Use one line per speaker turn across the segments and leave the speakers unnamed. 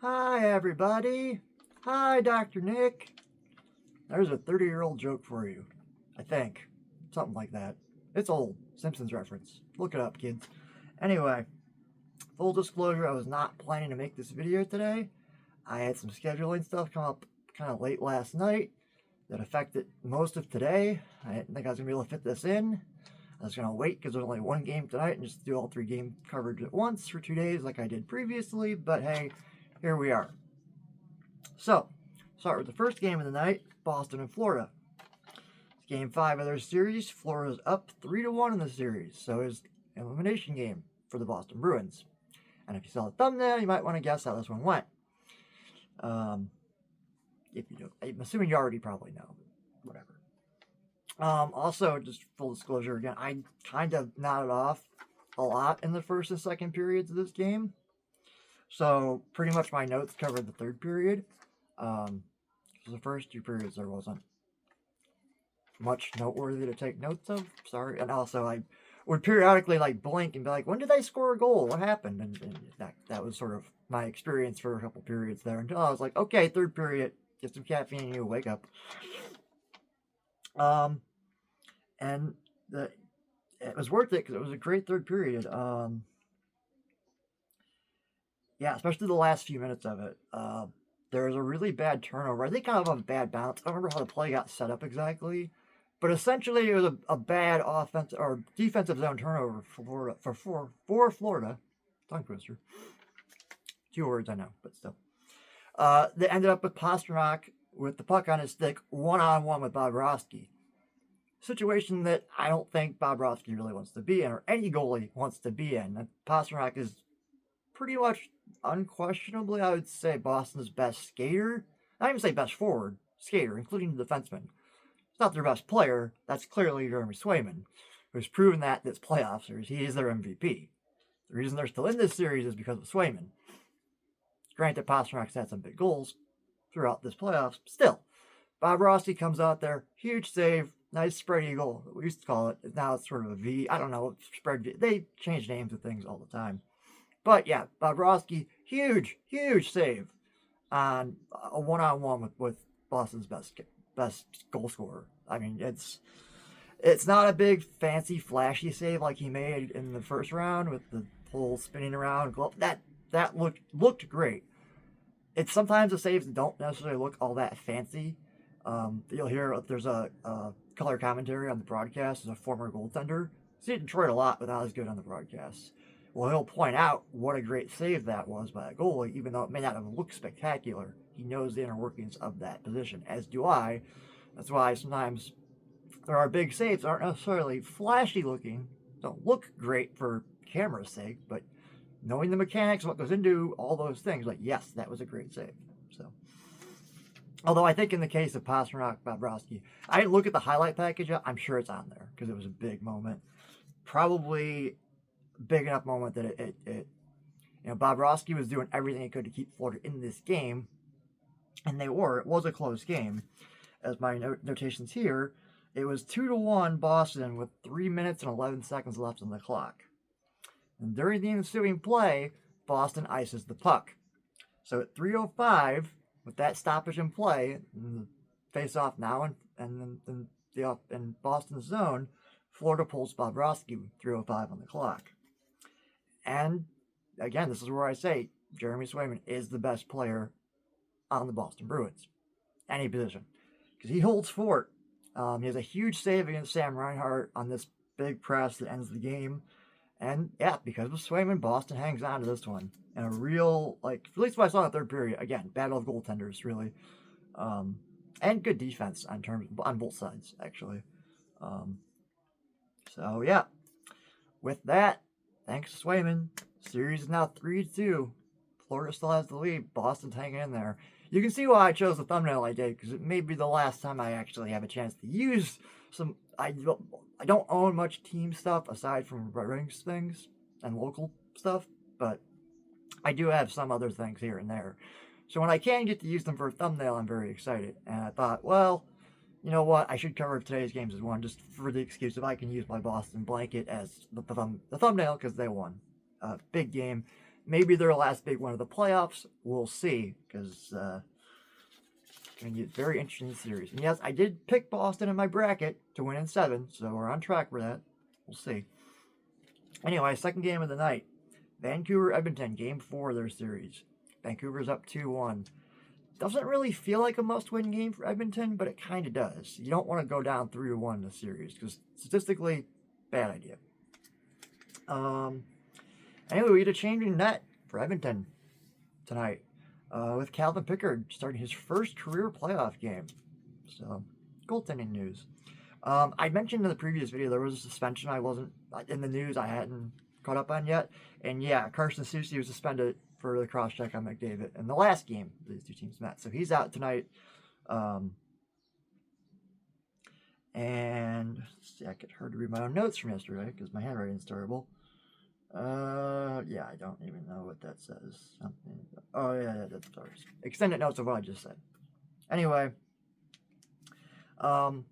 Hi, everybody. Hi, Dr. Nick. There's a 30-year-old joke for you. I think. Something like that. It's old. Simpsons reference. Look it up, kids. Anyway, full disclosure, I was not planning to make this video today. I had some scheduling stuff come up kind of late last night that affected most of today. I didn't think I was going to be able to fit this in. I was going to wait because there's only one game tonight and just do all 3 game coverage at once for 2 days like I did previously. But hey, here we are. So, start with the first game of the night, Boston and Florida. It's game 5 of their series. Florida's up 3-1 in the series, so it's an elimination game for the Boston Bruins. And if you saw the thumbnail, you might want to guess how this one went. If you do, I'm assuming you already probably know, but whatever. Also, just full disclosure again, I kind of nodded off a lot in the first and second periods of this game. So, pretty much my notes covered the third period. For the first 2 periods, there wasn't much noteworthy to take notes of. Sorry. And also, I would periodically blink and be like, when did they score a goal? What happened? And that was sort of my experience for a couple periods there until I was like, okay, third period, get some caffeine and you wake up. And it was worth it because it was a great third period. Yeah, especially the last few minutes of it. There was a really bad turnover. I think kind of a bad bounce. I don't remember how the play got set up exactly. But essentially, it was a bad offensive or defensive zone turnover for Florida. Tongue twister. 2 words, I know, but still. They ended up with Pastrnak with the puck on his stick, 1-on-1 with Bobrovsky. Situation that I don't think Bobrovsky really wants to be in, or any goalie wants to be in. And Pastrnak is pretty much unquestionably, I would say, Boston's best skater. Not even say best forward, skater, including the defenseman. It's not their best player. That's clearly Jeremy Swayman, who's proven that this playoff series, he is their MVP. The reason they're still in this series is because of Swayman. Granted, Pasternak's had some big goals throughout this playoffs. Still, Bobrovsky comes out there, huge save, nice spread eagle. We used to call it. Now it's sort of a V. I don't know, spread V. They change names of things all the time. But yeah, Bobrovsky, huge save on a 1-on-1 with Boston's best goal scorer. I mean, it's not a big, fancy, flashy save like he made in the first round with the whole spinning around glove. That looked great. It's sometimes the saves don't necessarily look all that fancy. You'll hear there's a color commentary on the broadcast as a former goaltender. See Detroit a lot, but not as good on the broadcast. Well, he'll point out what a great save that was by a goalie, even though it may not have looked spectacular. He knows the inner workings of that position, as do I. That's why sometimes there are big saves that aren't necessarily flashy looking, don't look great for camera's sake, but knowing the mechanics, what goes into all those things, like, yes, that was a great save. So, although I think in the case of Pastrnak, Bobrovsky, I didn't look at the highlight package yet. I'm sure it's on there because it was a big moment. Probably big enough moment that it Bobrovsky was doing everything he could to keep Florida in this game, and they were. It was a close game. As my notations here, it was 2-1 Boston with 3 minutes and 11 seconds left on the clock. And during the ensuing play, Boston ices the puck. So at 3:05, with that stoppage in play, and the face-off now in Boston's zone, Florida pulls Bobrovsky with 3:05 on the clock. And again, this is where I say Jeremy Swayman is the best player on the Boston Bruins. Any position. Because he holds fort. He has a huge save against Sam Reinhart on this big press that ends the game. And yeah, because of Swayman, Boston hangs on to this one. And a real, at least what I saw in the third period, again, battle of goaltenders, really. And good defense on both sides, actually. So yeah, with that, thanks to Swayman, series is now 3-2. Florida still has the lead. Boston's hanging in there. You can see why I chose the thumbnail I did, because it may be the last time I actually have a chance to use some. I don't own much team stuff aside from Red Wings things and local stuff, but I do have some other things here and there. So when I can get to use them for a thumbnail, I'm very excited. And I thought, well, you know what? I should cover today's games as one, just for the excuse if I can use my Boston blanket as the thumbnail because they won. Big game. maybe their last big one of the playoffs. We'll see, because it's going to get very interesting series. And yes, I did pick Boston in my bracket to win in 7, so we're on track for that. We'll see. Anyway, second game of the night. Vancouver-Edmonton, Game 4 of their series. Vancouver's up 2-1. Doesn't really feel like a must-win game for Edmonton, but it kind of does. You don't want to go down 3-1 in the series, because statistically, bad idea. Anyway, we get a change in net for Edmonton tonight, with Calvin Pickard starting his first career playoff game. So, goaltending news. I mentioned in the previous video there was a suspension I wasn't, in the news I hadn't caught up on yet. And yeah, Carson Soucy was suspended for the cross-check on McDavid in the last game these two teams met. So he's out tonight. And let's see, I get hard to read my own notes from yesterday because my handwriting's terrible. Yeah, I don't even know what that says. Something. Oh yeah, that's extended notes of what I just said. Anyway, I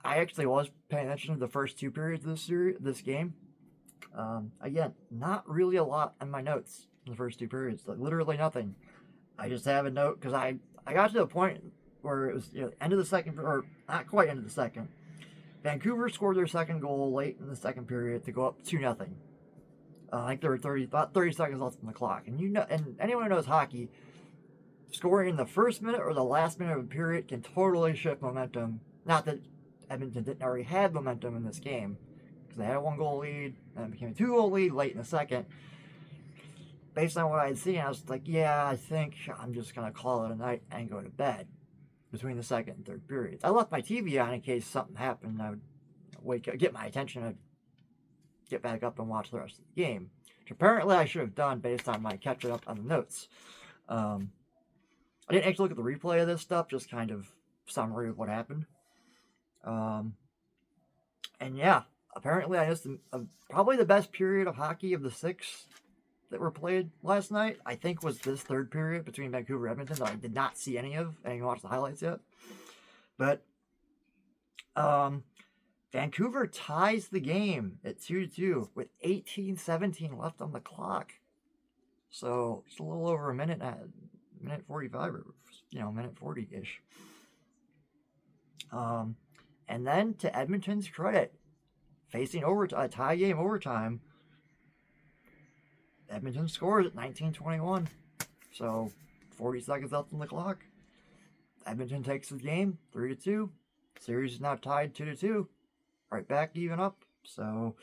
actually was paying attention to the first 2 periods of this game. Again, not really a lot in my notes in the first 2 periods. Like literally nothing. I just have a note because I got to the point where it was end of the second, or not quite end of the second. Vancouver scored their second goal late in the second period to go up 2-0. I think there were about 30 seconds left on the clock, and and anyone who knows hockey, scoring in the first minute or the last minute of a period can totally shift momentum. Not that Edmonton didn't already have momentum in this game, because they had a 1-goal lead, and it became a 2-goal lead late in the second. Based on what I had seen, I was like, yeah, I think I'm just going to call it a night and go to bed between the second and third periods. I left my TV on in case something happened. I would wake up, get my attention, I'd get back up and watch the rest of the game, which apparently I should have done based on my catching up on the notes. I didn't actually look at the replay of this stuff, just kind of summary of what happened. And yeah, apparently I missed probably the best period of hockey of the 6 that were played last night, I think, was this third period between Vancouver and Edmonton that I did not see any of. I didn't watch the highlights yet. But Vancouver ties the game at 2-2 with 18:17 left on the clock. So it's a little over a minute 45, or minute 40-ish. And then to Edmonton's credit, facing a tie game overtime, Edmonton scores at 19:21. So 40 seconds left on the clock. Edmonton takes the game 3-2. Series is now tied 2-2. Right back even up. So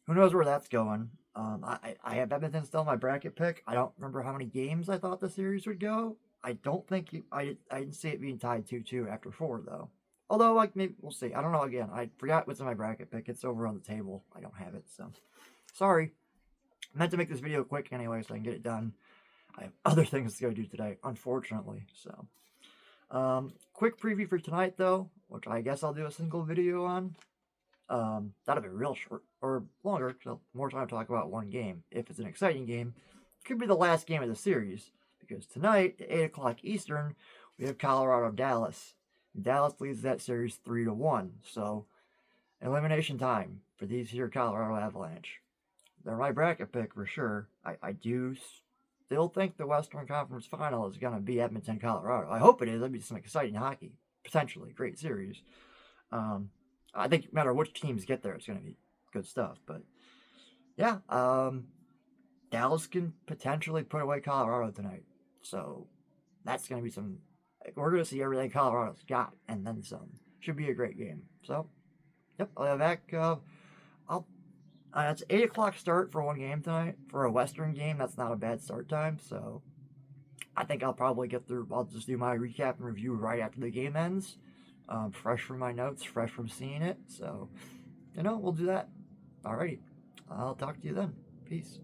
who knows where that's going. I have Edmonton still in my bracket pick. I don't remember how many games I thought the series would go. I don't think I didn't see it being tied 2-2 after 4 though. Although maybe we'll see. I don't know. Again, I forgot what's in my bracket pick. It's over on the table. I don't have it, so sorry. I meant to make this video quick anyway so I can get it done. I have other things to go do today, unfortunately. So, quick preview for tonight though, which I guess I'll do a single video on. That'll be real short, or longer, so more time to talk about one game. If it's an exciting game, it could be the last game of the series, because tonight at 8 o'clock Eastern, we have Colorado-Dallas. Dallas leads that series 3-1, so elimination time for these here Colorado Avalanche. They're my bracket pick for sure. I do still think the Western Conference Final is going to be Edmonton-Colorado. I hope it is. That'd be some exciting hockey. Potentially. Great series. I think no matter which teams get there, it's going to be good stuff. But, yeah. Dallas can potentially put away Colorado tonight. So, that's going to be some... We're going to see everything Colorado's got, and then some. Should be a great game. So, yep. I'll be back. It's 8 o'clock start for one game tonight. For a Western game, that's not a bad start time. So, I think I'll probably get through. I'll just do my recap and review right after the game ends. Fresh from my notes, fresh from seeing it. So, we'll do that. Alrighty. I'll talk to you then. Peace.